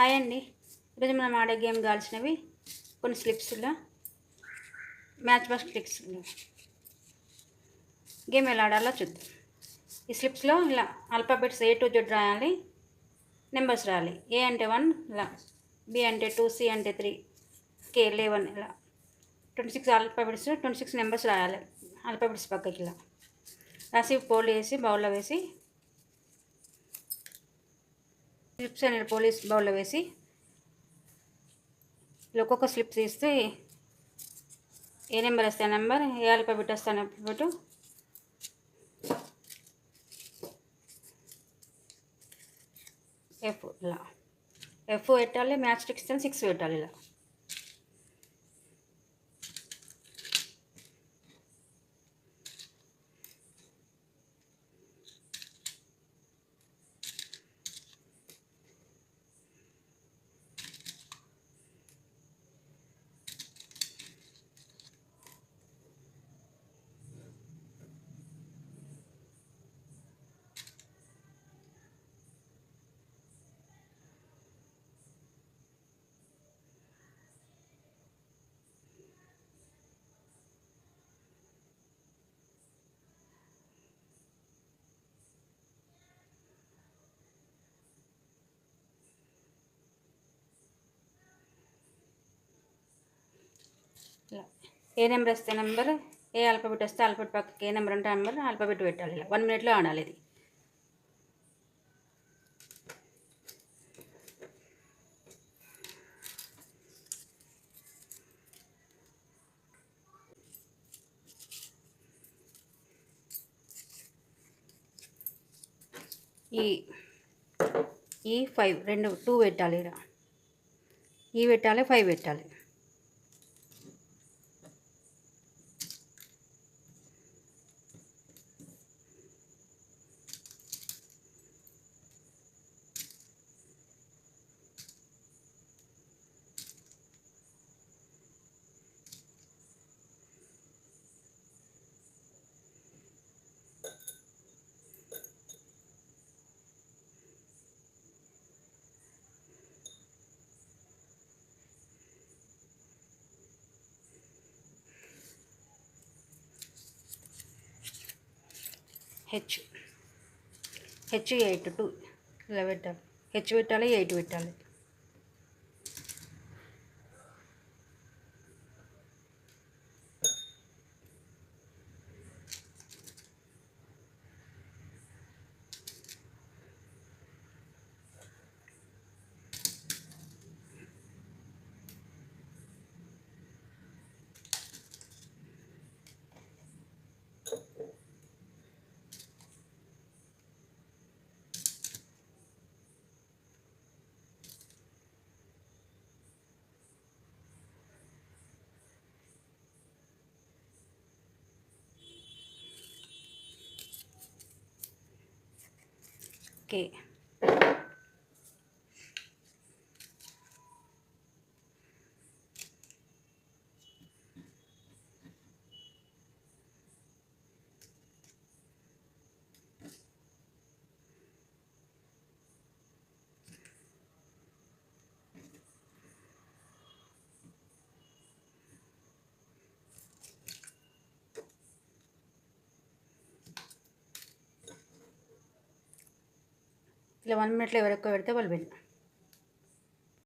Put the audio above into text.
Hi అండి. ఈరోజు మనం ఆడే గేమ్ కావాల్సినవి కొన్ని స్లిప్స్లో మ్యాచ్ బాక్స్ క్లిక్స్ గేమ్ ఎలా ఆడాలో చూద్దాం. ఈ స్లిప్స్లో ఇలా ఆల్ఫాబెట్స్ A to Z రాయాలి, నెంబర్స్ రాయాలి. A అంటే 1, ఇలా B అంటే 2, C అంటే 3, K 11, ఇలా 26 ఆల్ఫాబెట్స్ 26 నెంబర్స్ రాయాలి. ఆల్ఫాబెట్స్ పక్కకి ఇలా రాసి పోల్ వేసి బౌల్లో వేసి స్లిప్స్ అనేది పోలీస్ బౌల్లో వేసి ఇలా ఒక్కొక్క స్లిప్ తీస్తే ఏ నెంబర్ వస్తే ఆ నెంబర్, ఏ ఆల్ఫాబెట్ వస్తే ఆ ఆల్ఫాబెట్ F ఇలా F పెట్టాలి, మ్యాచ్ స్టిక్స్ 6 పెట్టాలి. ఇలా ఇలా ఏ నెంబర్ వస్తే నెంబర్, ఏ ఆల్ఫాబెట్ వస్తే ఆల్ఫాబెట్ పక్కకి ఏ నెంబర్ ఉంటే నెంబర్ ఆల్ఫాబెట్ పెట్టాలి. ఇలా 1 మినిట్లో ఆడాలి. ఇది ఈ 5 2 పెట్టాలి. ఇలా ఈ పెట్టాలి, 5 పెట్టాలి. H 8 2 ఇలా పెట్టాలి. H పెట్టాలి, 8 పెట్టాలి. ఓకే, ఇలా 1 మినిట్లో ఎవరు ఎక్కువ పెడితే వాళ్ళు విన్.